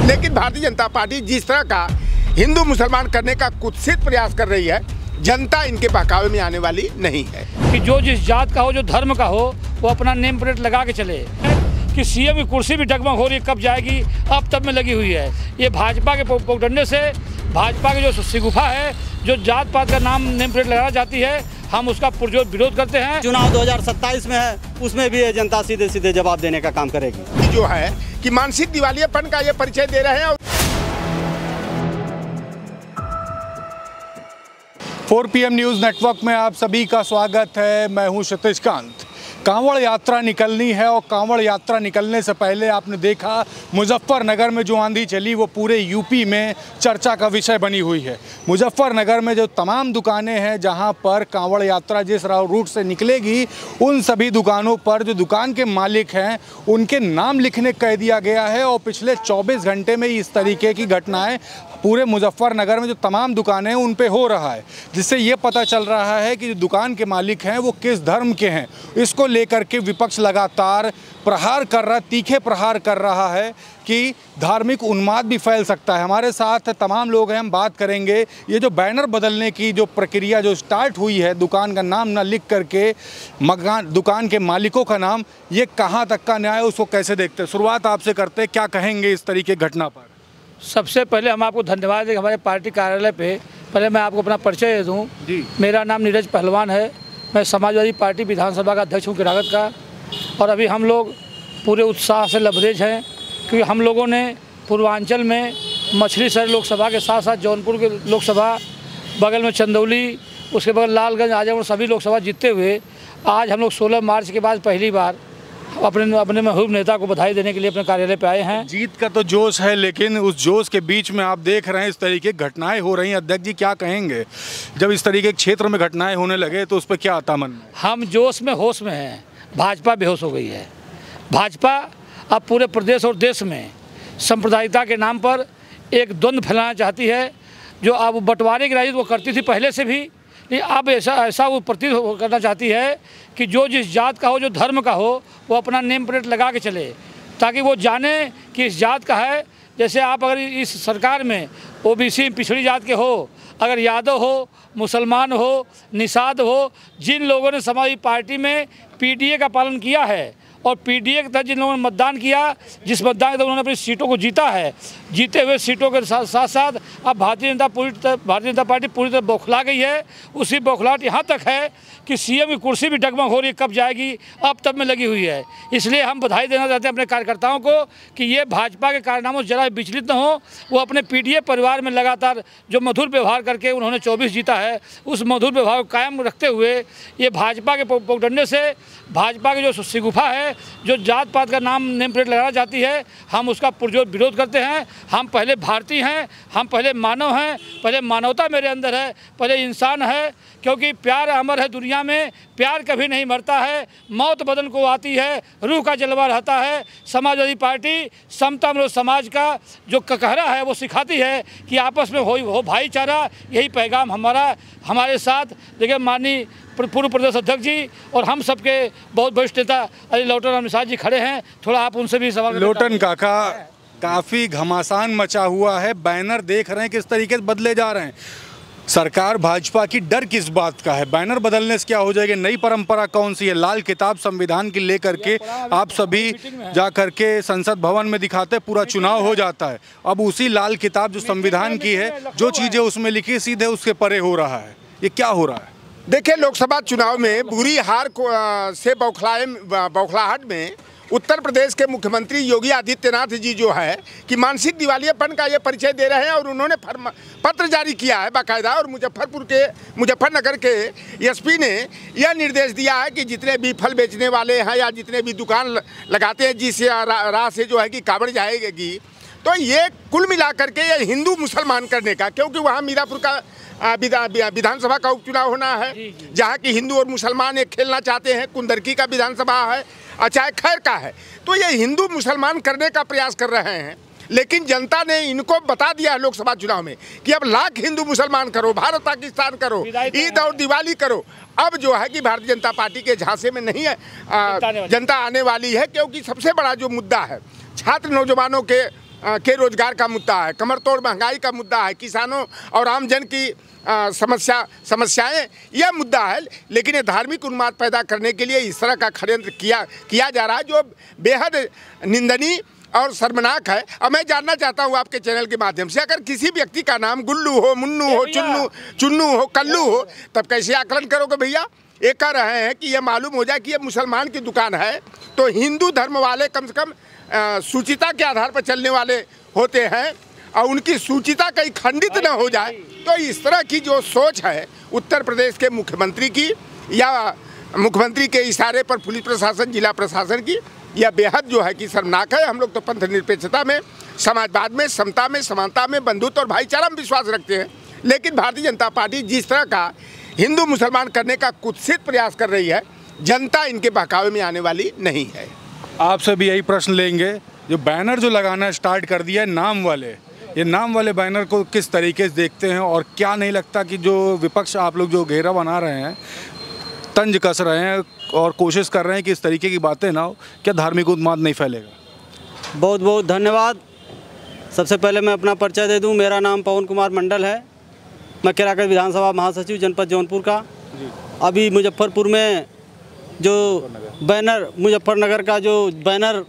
लेकिन भारतीय जनता पार्टी जिस तरह का हिंदू मुसलमान करने का कुत्सित प्रयास कर रही है, जनता इनके बहकावे में आने वाली नहीं है। कि जो जिस जात का हो, जो धर्म का हो, वो अपना नेम प्लेट लगा के चले। कि सीएम की कुर्सी भी डगमग हो रही, कब जाएगी अब तब में लगी हुई है। ये भाजपा के पोगडंडे से, भाजपा के जो शिगुफा है, जो जात पात का नाम नेम प्लेट लगाना चाहती है, हम उसका पुरजोर विरोध करते हैं। चुनाव 2027 में है, उसमें भी जनता सीधे सीधे जवाब देने का काम करेगी। जो है कि मानसिक दिवालियापन का ये परिचय दे रहे हैं। 4 PM न्यूज़ नेटवर्क में आप सभी का स्वागत है। मैं हूं क्षितिज कांत। कांवड़ यात्रा निकलनी है और कांवड़ यात्रा निकलने से पहले आपने देखा मुजफ्फरनगर में जो आंधी चली वो पूरे यूपी में चर्चा का विषय बनी हुई है। मुजफ्फरनगर में जो तमाम दुकानें हैं जहां पर कांवड़ यात्रा जिस रूट से निकलेगी, उन सभी दुकानों पर जो दुकान के मालिक हैं उनके नाम लिखने कह दिया गया है। और पिछले 24 घंटे में इस तरीके की घटनाएँ पूरे मुजफ्फरनगर में जो तमाम दुकानें हैं उन पे हो रहा है, जिससे ये पता चल रहा है कि जो दुकान के मालिक हैं वो किस धर्म के हैं। इसको लेकर के विपक्ष लगातार प्रहार कर रहा, तीखे प्रहार कर रहा है कि धार्मिक उन्माद भी फैल सकता है। हमारे साथ तमाम लोग हैं, हम बात करेंगे ये जो बैनर बदलने की जो प्रक्रिया जो स्टार्ट हुई है, दुकान का नाम ना लिख करके मकान दुकान के मालिकों का नाम, ये कहाँ तक का न्याय, उसको कैसे देखते हैं? शुरुआत आपसे करते हैं, क्या कहेंगे इस तरीके की घटना पर? सबसे पहले हम आपको धन्यवाद दें हमारे पार्टी कार्यालय पे। पहले मैं आपको अपना परिचय दे दूँ जी। मेरा नाम नीरज पहलवान है। मैं समाजवादी पार्टी विधानसभा का अध्यक्ष हूँ किरागत का। और अभी हम लोग पूरे उत्साह से लबरेज हैं, क्योंकि हम लोगों ने पूर्वांचल में मछली शहर लोकसभा के साथ साथ जौनपुर के लोकसभा, बगल में चंदौली, उसके बगल लालगंज, आजमगढ़ सभी लोकसभा जीतते हुए आज हम लोग 16 मार्च के बाद पहली बार अपने महबूब नेता को बधाई देने के लिए अपने कार्यालय पे आए हैं। जीत का तो जोश है, लेकिन उस जोश के बीच में आप देख रहे हैं इस तरीके की घटनाएं हो रही हैं। अध्यक्ष जी क्या कहेंगे, जब इस तरीके के क्षेत्र में घटनाएं होने लगे तो उस पर क्या आता मन में? हम जोश में होश में हैं, भाजपा बेहोश हो गई है। भाजपा अब पूरे प्रदेश और देश में सांप्रदायिकता के नाम पर एक द्वंद्व फैलाना चाहती है। जो अब बंटवारे की राजनीति वो करती थी पहले से भी, लेकिन अब ऐसा वो प्रतीत करना चाहती है कि जो जिस जात का हो, जो धर्म का हो, वो अपना नेम प्लेट लगा के चले, ताकि वो जाने कि इस जात का है। जैसे आप अगर इस सरकार में ओबीसी पिछड़ी जात के हो, अगर यादव हो, मुसलमान हो, निषाद हो, जिन लोगों ने समाजवादी पार्टी में पीडीए का पालन किया है और पीडीए के तहत जिन लोगों ने मतदान किया, जिस मतदान के तहत उन्होंने अपनी सीटों को जीता है, जीते हुए सीटों के साथ साथ अब भारतीय जनता पार्टी पूरी तरह बौखला गई है। उसी बौखलाहट यहाँ तक है कि सीएम की कुर्सी भी डगमग हो रही, कब जाएगी अब तब में लगी हुई है। इसलिए हम बधाई देना चाहते हैं अपने कार्यकर्ताओं को कि ये भाजपा के कारनामों से जरा विचलित न हो। वो अपने पीडीए परिवार में लगातार जो मधुर व्यवहार करके उन्होंने 24 जीता है, उस मधुर व्यवहार को कायम रखते हुए ये भाजपा के पोगडंडे से, भाजपा की जो शिगुफा है, जो जात पात का नाम नेम प्लेट लगाना चाहती है, हम उसका पुरजोर विरोध करते हैं। हम पहले भारतीय हैं, हम पहले मानव हैं, पहले मानवता मेरे अंदर है, पहले इंसान है, क्योंकि प्यार अमर है दुनिया में, प्यार कभी नहीं मरता है, मौत बदन को आती है, रूह का जलवा रहता है। समाजवादी पार्टी समता में समाज का जो कहरा है वो सिखाती है कि आपस में हो भाईचारा। यही पैगाम हमारे साथ देखिए माननीय पूर्व प्रदेश अध्यक्ष जी और हम सबके बहुत वरिष्ठ नेता अली लोटन राम निषाद जी खड़े हैं, थोड़ा आप उनसे भी सवाल। लोटन काका, काफ़ी घमासान मचा हुआ है, बैनर देख रहे हैं किस तरीके से बदले जा रहे हैं। सरकार भाजपा की डर किस बात का है? बैनर बदलने से क्या हो जाएगा? नई परंपरा कौन सी है? लाल किताब संविधान की लेकर के आप सभी जा करके संसद भवन में दिखाते, पूरा चुनाव हो जाता है। अब उसी लाल किताब जो संविधान की है, जो चीज़ें उसमें लिखी सीधे उसके परे हो रहा है। ये क्या हो रहा है? देखिए, लोकसभा चुनाव में बुरी हार से बौखलाहट में उत्तर प्रदेश के मुख्यमंत्री योगी आदित्यनाथ जी जो है कि मानसिक दिवालियापन का ये परिचय दे रहे हैं। और उन्होंने पत्र जारी किया है बाकायदा, और मुजफ्फरनगर के एसपी ने यह निर्देश दिया है कि जितने भी फल बेचने वाले हैं या जितने भी दुकान लगाते हैं जिस राह से जो है कि कांवड़ जाएगी, तो ये कुल मिला करके ये हिंदू मुसलमान करने का, क्योंकि वहाँ मीरापुर का विधानसभा का उपचुनाव होना है, जहाँ की हिंदू और मुसलमान एक खेलना चाहते हैं। कुंदरकी का विधानसभा है, चाहे खैर का है, तो ये हिंदू मुसलमान करने का प्रयास कर रहे हैं। लेकिन जनता ने इनको बता दिया है लोकसभा चुनाव में कि अब लाख हिंदू मुसलमान करो, भारत पाकिस्तान करो, ईद और दिवाली करो। अब जो है कि भारतीय जनता पार्टी के झांसे में नहीं है जनता आने वाली है, क्योंकि सबसे बड़ा जो मुद्दा है छात्र नौजवानों के के रोजगार का मुद्दा है, कमरतोड़ महंगाई का मुद्दा है, किसानों और आम जन की समस्याएं यह मुद्दा है। लेकिन ये धार्मिक उन्माद पैदा करने के लिए इस तरह का षड्यंत्र किया जा रहा है जो बेहद निंदनीय और शर्मनाक है। अब मैं जानना चाहता हूँ आपके चैनल के माध्यम से, अगर किसी व्यक्ति का नाम गुल्लू हो, मुन्नू हो, चुन्नू हो, कल्लू हो, तब कैसे आकलन करोगे भैया? ये कह रहे हैं कि ये मालूम हो जाए कि ये मुसलमान की दुकान है, तो हिंदू धर्म वाले कम से कम सूचिता के आधार पर चलने वाले होते हैं और उनकी सूचिता कहीं खंडित न हो जाए। तो इस तरह की जो सोच है उत्तर प्रदेश के मुख्यमंत्री की या मुख्यमंत्री के इशारे पर पुलिस प्रशासन, जिला प्रशासन की, यह बेहद जो है कि शर्मनाक है। हम लोग तो पंथ निरपेक्षता में, समाजवाद में, समता में, समानता में, बंधुत्व और भाईचारा में विश्वास रखते हैं। लेकिन भारतीय जनता पार्टी जिस तरह का हिंदू मुसलमान करने का कुत्सित प्रयास कर रही है, जनता इनके बहकावे में आने वाली नहीं है। आपसे भी यही प्रश्न लेंगे, जो बैनर जो लगाना स्टार्ट कर दिया है नाम वाले, ये नाम वाले बैनर को किस तरीके से देखते हैं और क्या नहीं लगता कि जो विपक्ष आप लोग जो घेरा बना रहे हैं, तंज कस रहे हैं और कोशिश कर रहे हैं कि इस तरीके की बातें ना हो, क्या धार्मिक उन्माद नहीं फैलेगा? बहुत बहुत धन्यवाद। सबसे पहले मैं अपना परिचय दे दूं। मेरा नाम पवन कुमार मंडल है। मैं केराकत विधानसभा महासचिव जनपद जौनपुर का। अभी मुजफ्फरपुर में जो बैनर, मुजफ्फरनगर का जो बैनर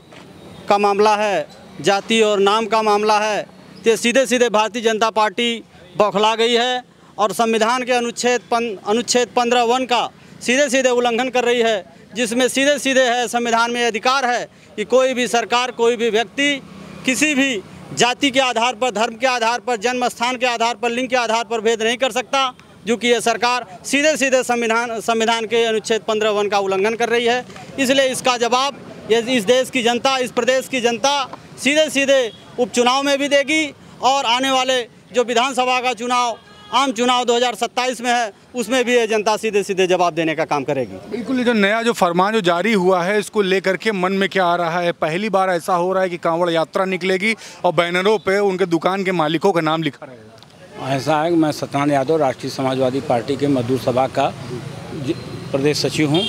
का मामला है, जाति और नाम का मामला है, तो सीधे सीधे भारतीय जनता पार्टी बौखला गई है और संविधान के अनुच्छेद 15(1) का सीधे सीधे उल्लंघन कर रही है, जिसमें सीधे सीधे है संविधान में अधिकार है कि कोई भी सरकार, कोई भी व्यक्ति किसी भी जाति के आधार पर, धर्म के आधार पर, जन्म स्थान के आधार पर, लिंग के आधार पर भेद नहीं कर सकता, जो कि यह सरकार सीधे सीधे संविधान के अनुच्छेद 15(1) का उल्लंघन कर रही है। इसलिए इसका जवाब इस देश की जनता, इस प्रदेश की जनता सीधे सीधे उपचुनाव में भी देगी और आने वाले जो विधानसभा का चुनाव, आम चुनाव 2027 में है, उसमें भी ये जनता सीधे सीधे जवाब देने का काम करेगी। बिल्कुल। जो नया जो फरमान जो जारी हुआ है, इसको लेकर के मन में क्या आ रहा है? पहली बार ऐसा हो रहा है कि कांवड़ यात्रा निकलेगी और बैनरों पे उनके दुकान के मालिकों का नाम लिखा रहेगा। ऐसा है कि मैं सत्यनारायण यादव राष्ट्रीय समाजवादी पार्टी के मजदूर सभा का प्रदेश सचिव हूँ।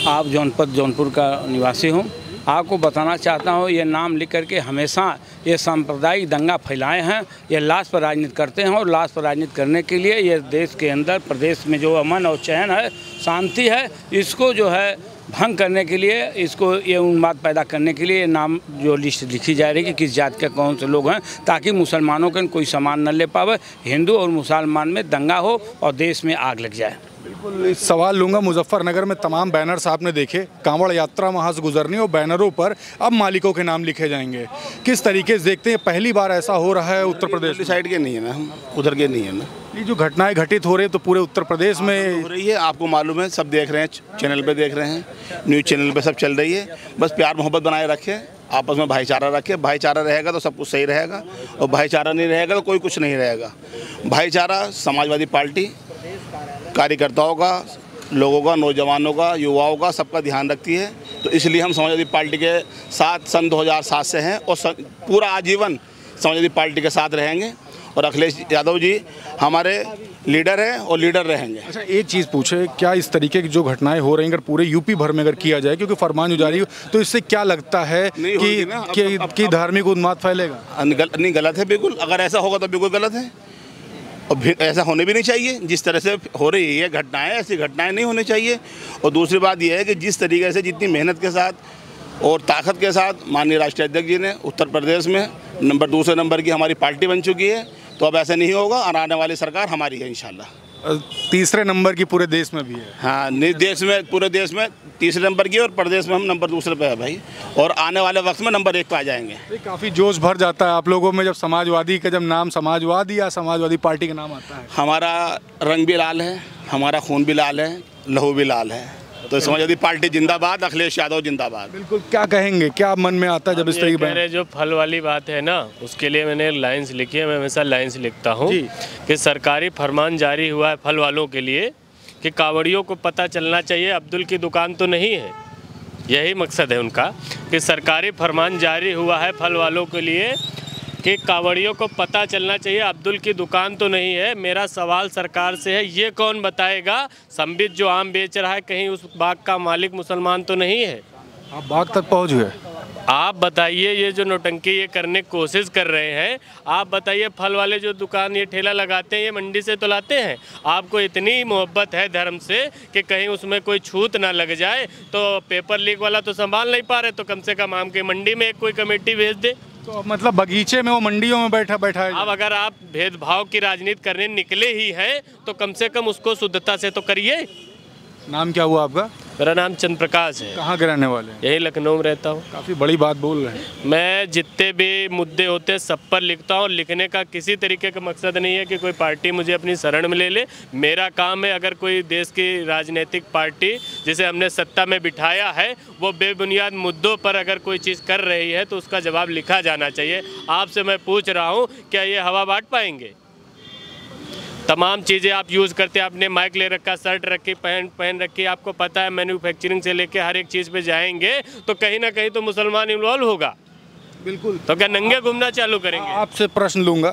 आप जौनपुर का निवासी हूँ। आपको बताना चाहता हूँ, ये नाम लिख करके हमेशा ये सांप्रदायिक दंगा फैलाए हैं, ये लाश पर राजनीति करते हैं और लाश पर राजनीति करने के लिए ये देश के अंदर, प्रदेश में जो अमन और चैन है, शांति है, इसको जो है भंग करने के लिए, इसको ये उन्माद पैदा करने के लिए नाम जो लिस्ट लिखी जा रही है कि किस जात के कौन से लोग हैं, ताकि मुसलमानों का कोई सामान न ले पावे, हिंदू और मुसलमान में दंगा हो और देश में आग लग जाए। बिल्कुल। इस सवाल लूँगा, मुजफ्फरनगर में तमाम बैनर्स आपने देखे, कांवड़ यात्रा वहाँ से गुजरनी और बैनरों पर अब मालिकों के नाम लिखे जाएंगे, किस तरीके से देखते हैं? पहली बार ऐसा हो रहा है उत्तर प्रदेश साइड के नहीं है ना, हम उधर के नहीं है ना। ये जो घटनाएं घटित हो रही है तो पूरे उत्तर प्रदेश में हो रही है, आपको मालूम है, सब देख रहे हैं, चैनल पे देख रहे हैं, न्यूज़ चैनल पे सब चल रही है। बस प्यार मोहब्बत बनाए रखें, आपस में भाईचारा रखें। भाईचारा रहेगा तो सब कुछ सही रहेगा और भाईचारा नहीं रहेगा तो कोई कुछ नहीं रहेगा। भाईचारा समाजवादी पार्टी कार्यकर्ताओं का, लोगों का, नौजवानों का, युवाओं का, सबका ध्यान रखती है। तो इसलिए हम समाजवादी पार्टी के साथ सन 2007 से हैं और पूरा आजीवन समाजवादी पार्टी के साथ रहेंगे और अखिलेश यादव जी हमारे लीडर हैं और लीडर रहेंगे। अच्छा, एक चीज़ पूछे, क्या इस तरीके की जो घटनाएं हो रही हैं अगर पूरे यूपी भर में अगर किया जाए, क्योंकि फरमान जो जारी हो, तो इससे क्या लगता है कि धार्मिक उन्माद फैलेगा? नहीं, गलत है बिल्कुल। अगर ऐसा होगा तो बिल्कुल गलत है और ऐसा होने भी नहीं चाहिए। जिस तरह से हो रही है घटनाएं, ऐसी घटनाएं नहीं होनी चाहिए। और दूसरी बात यह है कि जिस तरीके से, जितनी मेहनत के साथ और ताकत के साथ माननीय राष्ट्रीय अध्यक्ष जी ने उत्तर प्रदेश में दूसरे नंबर की हमारी पार्टी बन चुकी है, तो अब ऐसा नहीं होगा और आने वाली सरकार हमारी है इंशाल्लाह। तीसरे नंबर की पूरे देश में भी है। हाँ, देश में, पूरे देश में तीसरे नंबर की और प्रदेश में हम नंबर दूसरे पे है भाई, और आने वाले वक्त में नंबर 1 पे आ जाएंगे। काफ़ी जोश भर जाता है आप लोगों में जब समाजवादी का, जब नाम समाजवादी या समाजवादी पार्टी का नाम आता है। हमारा रंग भी लाल है, हमारा खून भी लाल है, लहू भी लाल है। तो समाजवादी पार्टी जिंदाबाद, अखिलेश यादव जिंदाबाद। बिल्कुल। क्या कहेंगे, क्या मन में आता है जब इस तरीके जो फल वाली बात है ना, उसके लिए मैंने लाइन्स लिखी है। मैं हमेशा लाइन्स लिखता हूँ कि सरकारी फरमान जारी हुआ है फल वालों के लिए कि कांवड़ियों को पता चलना चाहिए अब्दुल की दुकान तो नहीं है। यही मकसद है उनका कि सरकारी फरमान जारी हुआ है फल वालों के लिए कि कांवड़ियों को पता चलना चाहिए अब्दुल की दुकान तो नहीं है। मेरा सवाल सरकार से है, ये कौन बताएगा संबित जो आम बेच रहा है, कहीं उस बाग का मालिक मुसलमान तो नहीं है? आप बाग तक पहुँच गए? आप बताइए, ये जो नौटंकी ये करने की कोशिश कर रहे हैं, आप बताइए फल वाले जो दुकान ये ठेला लगाते हैं ये मंडी से तो लाते हैं। आपको इतनी मोहब्बत है धर्म से कि कहीं उसमें कोई छूत ना लग जाए, तो पेपर लीक वाला तो संभाल नहीं पा रहे, तो कम से कम आम की मंडी में एक कोई कमेटी भेज दे। तो मतलब बगीचे में वो मंडियों में बैठा है। अब अगर आप भेदभाव की राजनीति करने निकले ही हैं तो कम से कम उसको शुद्धता से तो करिए। नाम क्या हुआ आपका? मेरा नाम चंद्र प्रकाश है। कहाँ के रहने वाले हैं? यही लखनऊ में रहता हूँ। काफ़ी बड़ी बात बोल रहे हैं। मैं जितने भी मुद्दे होते हैं सब पर लिखता हूँ। लिखने का किसी तरीके का मकसद नहीं है कि कोई पार्टी मुझे अपनी शरण में ले ले। मेरा काम है, अगर कोई देश की राजनीतिक पार्टी जिसे हमने सत्ता में बिठाया है वो बेबुनियाद मुद्दों पर अगर कोई चीज़ कर रही है तो उसका जवाब लिखा जाना चाहिए। आपसे मैं पूछ रहा हूँ, क्या ये हवा बांट पाएंगे? तमाम चीज़ें आप यूज़ करते हैं, आपने माइक ले रखा, शर्ट रखी, पहन रखी, आपको पता है मैन्युफैक्चरिंग से लेके हर एक चीज़ पे जाएंगे तो कहीं ना कहीं तो मुसलमान इन्वॉल्व होगा। बिल्कुल। तो क्या नंगे घूमना चालू करेंगे? आपसे प्रश्न लूँगा।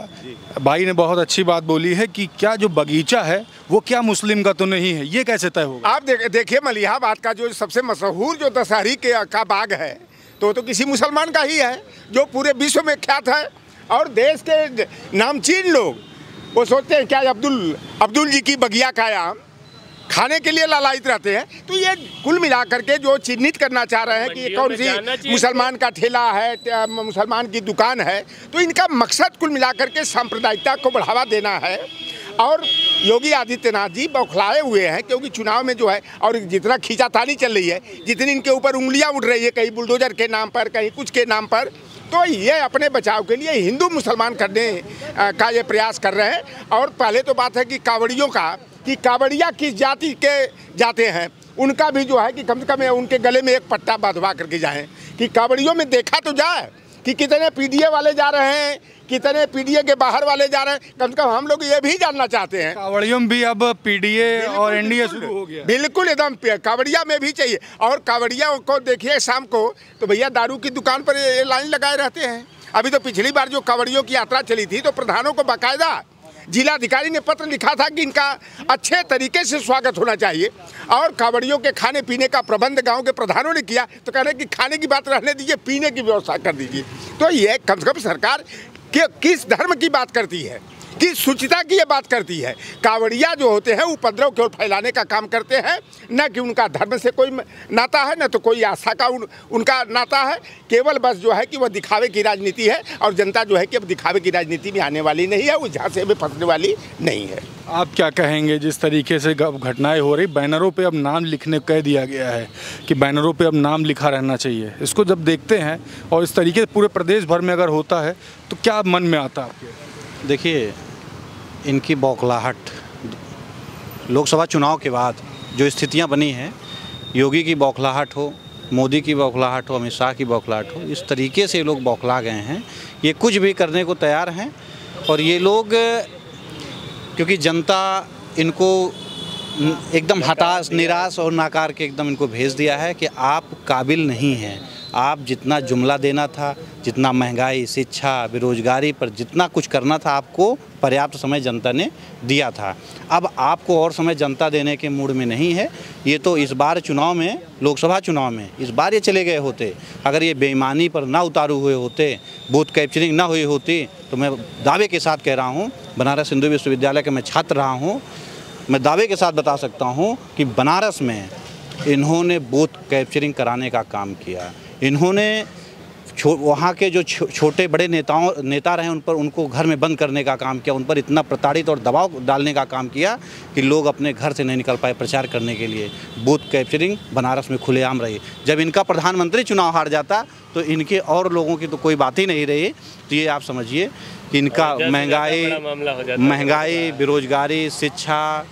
भाई ने बहुत अच्छी बात बोली है कि क्या जो बगीचा है वो क्या मुस्लिम का तो नहीं है, ये कैसे तय होगा? आप देखिए मलिहाबाद का जो सबसे मशहूर जो दशहरी का बाग है तो किसी मुसलमान का ही है, जो पूरे विश्व में ख्यात है। और देश के नामचीन लोग वो सोचते हैं क्या अब्दुल जी की बगिया का आम खाने के लिए लालायित रहते हैं। तो ये कुल मिलाकर के जो चिन्हित करना चाह रहे हैं कि ये कौन सी मुसलमान का ठेला है, मुसलमान की दुकान है, तो इनका मकसद कुल मिलाकर के सांप्रदायिकता को बढ़ावा देना है। और योगी आदित्यनाथ जी बौखलाए हुए हैं, क्योंकि चुनाव में जो है और जितना खींचातानी चल रही है, जितनी इनके ऊपर उंगलियां उठ रही है, कहीं बुलडोजर के नाम पर, कहीं कुछ के नाम पर, तो ये अपने बचाव के लिए हिंदू मुसलमान करने का ये प्रयास कर रहे हैं। और पहले तो बात है कि कावड़ियों का, कि कावड़िया किस जाति के जाते हैं, उनका भी जो है कि कम से कम उनके गले में एक पट्टा बांधवा करके जाएं, कि कावड़ियों में देखा तो जाए कि कितने पीडीए वाले जा रहे हैं, कितने पीडीए के बाहर वाले जा रहे हैं। कम से कम हम लोग ये भी जानना चाहते हैं। कावड़ियों में भी अब पीडीए और एनडीए शुरू हो गया। बिल्कुल एकदम कावड़िया में भी चाहिए। और कावड़िया को देखिए शाम को तो भैया दारू की दुकान पर ये लाइन लगाए रहते हैं। अभी तो पिछली बार जो कावड़ियों की यात्रा चली थी तो प्रधानों को बाकायदा जिलाधिकारी ने पत्र लिखा था कि इनका अच्छे तरीके से स्वागत होना चाहिए। और कावड़ियों के खाने पीने का प्रबंध गांव के प्रधानों ने किया, तो कह रहे कि खाने की बात रहने दीजिए, पीने की व्यवस्था कर दीजिए। तो ये कम से कम सरकार किस धर्म की बात करती है, किस शुचिता की ये बात करती है। कावड़िया जो होते हैं उपद्रव केवल फैलाने का काम करते हैं, न कि उनका धर्म से कोई नाता है, न तो कोई आस्था का उनका नाता है। केवल बस जो है कि वह दिखावे की राजनीति है। और जनता जो है कि अब दिखावे की राजनीति में आने वाली नहीं है, वो झांसे में फंसने वाली नहीं है। आप क्या कहेंगे जिस तरीके से घटनाएं हो रही, बैनरों पे अब नाम लिखने कह दिया गया है कि बैनरों पे अब नाम लिखा रहना चाहिए, इसको जब देखते हैं और इस तरीके से पूरे प्रदेश भर में अगर होता है तो क्या मन में आता है आपके? देखिए, इनकी बौखलाहट लोकसभा चुनाव के बाद जो स्थितियां बनी हैं, योगी की बौखलाहट हो, मोदी की बौखलाहट हो, अमित शाह की बौखलाहट हो, इस तरीके से लोग बौखला गए हैं। ये कुछ भी करने को तैयार हैं। और ये लोग, क्योंकि जनता इनको एकदम हताश, निराश और नाकार के एकदम इनको भेज दिया है कि आप काबिल नहीं हैं। आप जितना जुमला देना था, जितना महंगाई, शिक्षा, बेरोजगारी पर जितना कुछ करना था, आपको पर्याप्त समय जनता ने दिया था। अब आपको और समय जनता देने के मूड में नहीं है। ये तो इस बार चुनाव में, लोकसभा चुनाव में इस बार ये चले गए होते, अगर ये बेईमानी पर ना उतारू हुए होते, बूथ कैप्चरिंग ना हुई होती, तो मैं दावे के साथ कह रहा हूँ, बनारस हिंदू विश्वविद्यालय का मैं छात्र रहा हूँ, मैं दावे के साथ बता सकता हूँ कि बनारस में इन्होंने बूथ कैप्चरिंग कराने का काम किया। इन्होंने वहाँ के जो छोटे बड़े नेता रहे, उनको घर में बंद करने का काम किया, उन पर इतना प्रताड़ित और दबाव डालने का काम किया कि लोग अपने घर से नहीं निकल पाए प्रचार करने के लिए। बूथ कैप्चरिंग बनारस में खुलेआम रही। जब इनका प्रधानमंत्री चुनाव हार जाता तो इनके और लोगों की तो कोई बात ही नहीं रही। तो ये आप समझिए कि इनका महंगाई, बेरोजगारी, शिक्षा,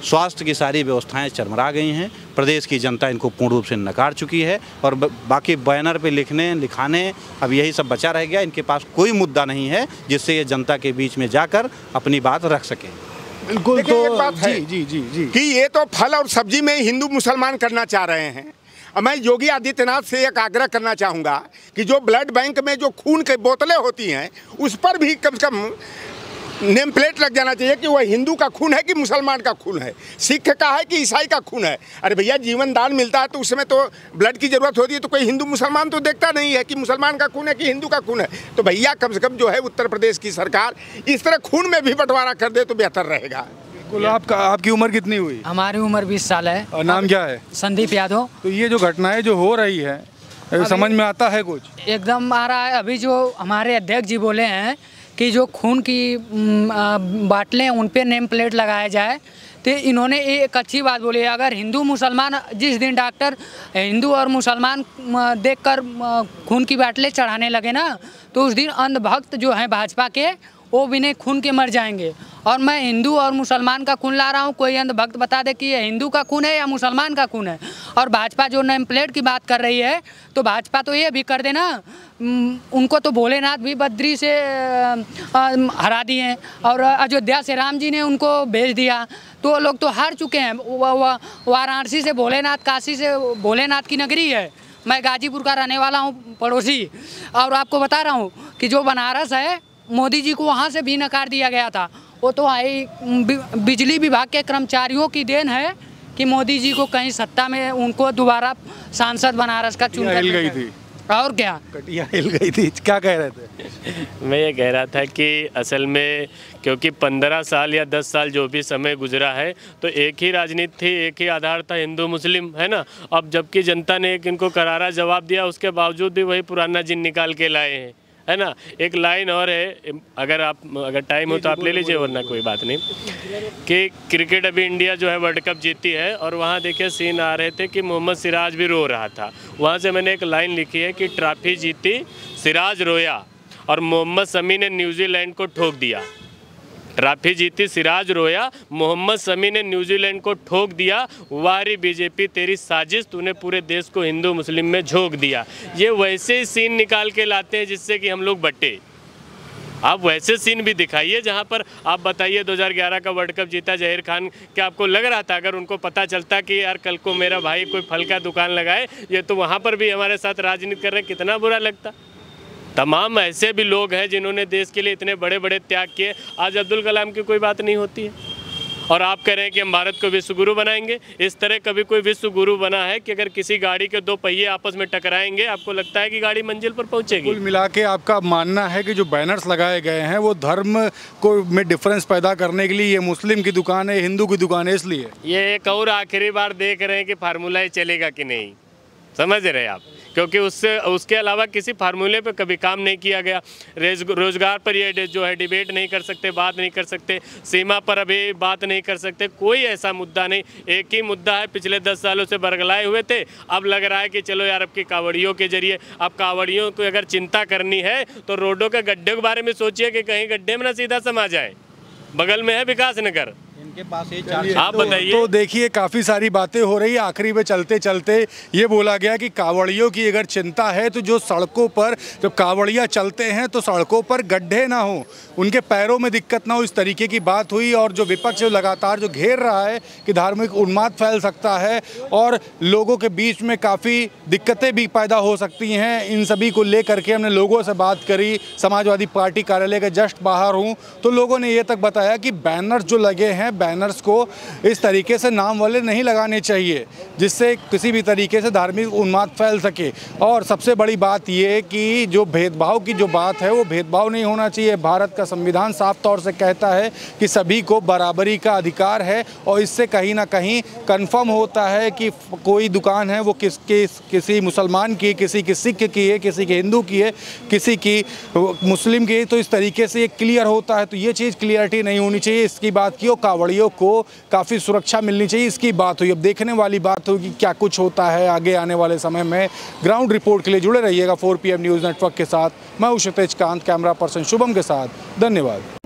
स्वास्थ्य की सारी व्यवस्थाएं चरमरा गई हैं। प्रदेश की जनता इनको पूर्ण रूप से नकार चुकी है। और बाकी बैनर पे लिखाने अब यही सब बचा रह गया। इनके पास कोई मुद्दा नहीं है जिससे ये जनता के बीच में जाकर अपनी बात रख सकें। बिल्कुल। तो एक बात है जी कि ये तो फल और सब्जी में हिंदू मुसलमान करना चाह रहे हैं। और मैं योगी आदित्यनाथ से एक आग्रह करना चाहूँगा कि जो ब्लड बैंक में जो खून की बोतलें होती हैं उस पर भी कम से कम नेम प्लेट लग जाना चाहिए कि वह हिंदू का खून है कि मुसलमान का खून है, सिख का है कि ईसाई का खून है। अरे भैया, जीवन दान मिलता है तो उसमें तो ब्लड की ज़रूरत होती है, तो कोई हिंदू मुसलमान तो देखता नहीं है कि मुसलमान का खून है कि हिंदू का खून है। तो भैया कम से कम जो है उत्तर प्रदेश की सरकार इस तरह खून में भी बंटवारा कर दे तो बेहतर रहेगा। आपकी उम्र कितनी हुई? हमारी उम्र 20 साल है। और नाम क्या है? संदीप यादव। तो ये जो घटनाएं जो हो रही है, समझ में आता है कुछ? एकदम आ रहा है। अभी जो हमारे अध्यक्ष जी बोले हैं कि जो खून की बाटलें उन पे नेम प्लेट लगाया जाए, तो इन्होंने एक अच्छी बात बोली है। अगर हिंदू मुसलमान जिस दिन डॉक्टर हिंदू और मुसलमान देखकर खून की बाटलें चढ़ाने लगे ना, तो उस दिन अंधभक्त जो हैं भाजपा के, वो बिना खून के मर जाएंगे। और मैं हिंदू और मुसलमान का खून ला रहा हूँ, कोई अंधभक्त बता दे कि ये हिंदू का खून है या मुसलमान का खून है। और भाजपा जो नेम प्लेट की बात कर रही है, तो भाजपा तो ये भी कर देना, उनको तो भोलेनाथ भी बद्री से हरा दिए हैं और अयोध्या से राम जी ने उनको भेज दिया, तो लोग तो हार चुके हैं। वाराणसी से भोलेनाथ, काशी से भोलेनाथ की नगरी है। मैं गाजीपुर का रहने वाला हूँ, पड़ोसी। और आपको बता रहा हूँ कि जो बनारस है, मोदी जी को वहाँ से भी नकार दिया गया था। वो तो बिजली विभाग के कर्मचारियों की देन है कि मोदी जी को कहीं सत्ता में उनको दोबारा सांसद बनारस का चुन हिल गई थी। और क्या, कटिया हिल गई थी। क्या कह रहे थे? मैं ये कह रहा था कि असल में क्योंकि 15 साल या 10 साल जो भी समय गुजरा है, तो एक ही राजनीति थी, एक ही आधार था, हिंदू मुस्लिम, है ना। अब जबकि जनता ने एक इनको करारा जवाब दिया, उसके बावजूद भी वही पुराना जिन निकाल के लाए हैं, है ना। एक लाइन और है, अगर टाइम हो तो आप ले लीजिए, वरना कोई बात नहीं, कि क्रिकेट अभी इंडिया जो है वर्ल्ड कप जीती है, और वहाँ देखिए सीन आ रहे थे कि मोहम्मद सिराज भी रो रहा था। वहाँ से मैंने एक लाइन लिखी है कि ट्रॉफी जीती, सिराज रोया, और मोहम्मद शमी ने न्यूजीलैंड को ठोक दिया। ट्रॉफी जीती, सिराज रोया, मोहम्मद शमी ने न्यूजीलैंड को ठोक दिया। वारी बीजेपी तेरी साजिश, तूने पूरे देश को हिंदू मुस्लिम में झोंक दिया। ये वैसे ही सीन निकाल के लाते हैं जिससे कि हम लोग बटे। आप वैसे सीन भी दिखाइए जहां पर आप बताइए 2011 का वर्ल्ड कप जीता जहीर खान, क्या आपको लग रहा था अगर उनको पता चलता कि यार कल को मेरा भाई कोई फल का दुकान लगाए, ये तो वहाँ पर भी हमारे साथ राजनीति कर रहे हैं, कितना बुरा लगता। तमाम ऐसे भी लोग हैं जिन्होंने देश के लिए इतने बड़े बड़े त्याग किए। आज अब्दुल कलाम की कोई बात नहीं होती है, और आप कह रहे हैं कि हम भारत को विश्व गुरु बनाएंगे। इस तरह कभी कोई विश्व गुरु बना है कि अगर किसी गाड़ी के दो पहिए आपस में टकराएंगे, आपको लगता है कि गाड़ी मंजिल पर पहुंचेगी? कुल मिला के आपका मानना है कि जो बैनर्स लगाए गए हैं वो धर्म को में डिफरेंस पैदा करने के लिए, ये मुस्लिम की दुकान है, हिंदू की दुकान है, इसलिए ये एक और आखिरी बार देख रहे हैं कि फार्मूला चलेगा कि नहीं, समझ रहे आप, क्योंकि उसके अलावा किसी फार्मूले पे कभी काम नहीं किया गया। रोजगार पर ये जो है डिबेट नहीं कर सकते, बात नहीं कर सकते, सीमा पर अभी बात नहीं कर सकते, कोई ऐसा मुद्दा नहीं। एक ही मुद्दा है, पिछले 10 सालों से बरगलाए हुए थे, अब लग रहा है कि चलो यार अब की कावड़ियों के जरिए, अब कावड़ियों को अगर चिंता करनी है तो रोडों के गड्ढे के बारे में सोचिए कि कहीं गड्ढे में ना सीधा समा जाए। बगल में है विकास नगर, इनके पास आप बताइए। तो देखिए काफ़ी सारी बातें हो रही है। आखिरी में चलते चलते ये बोला गया कि कावड़ियों की अगर चिंता है तो जो सड़कों पर जब कावड़ियाँ चलते हैं तो सड़कों पर गड्ढे ना हो, उनके पैरों में दिक्कत ना हो, इस तरीके की बात हुई। और जो विपक्ष लगातार जो घेर रहा है कि धार्मिक उन्माद फैल सकता है और लोगों के बीच में काफ़ी दिक्कतें भी पैदा हो सकती हैं, इन सभी को लेकर के हमने लोगों से बात करी। समाजवादी पार्टी कार्यालय के जस्ट बाहर हूँ, तो लोगों ने ये तक बताया कि बैनर्स जो लगे हैं, बैनर्स को इस तरीके से नाम वाले नहीं लगाने चाहिए जिससे किसी भी तरीके से धार्मिक उन्माद फैल सके। और सबसे बड़ी बात ये कि जो भेदभाव की जो बात है वो भेदभाव नहीं होना चाहिए। भारत का संविधान साफ तौर से कहता है कि सभी को बराबरी का अधिकार है, और इससे कहीं ना कहीं कन्फर्म होता है कि कोई दुकान है वो किसी मुसलमान की, किसी की सिख की है, किसी की हिंदू की है, किसी की मुस्लिम की है, तो इस तरीके से ये क्लियर होता है। तो ये चीज़ क्लियरिटी नहीं होनी चाहिए, इसकी बात की। कावड़ियों को काफ़ी सुरक्षा मिलनी चाहिए, इसकी बात हुई। अब देखने वाली बात होगी क्या कुछ होता है आगे आने वाले समय में। ग्राउंड रिपोर्ट के लिए जुड़े रहिएगा 4 PM न्यूज़ नेटवर्क के साथ। मैं हूं क्षितिज कांत, कैमरा पर्सन शुभम के साथ। धन्यवाद।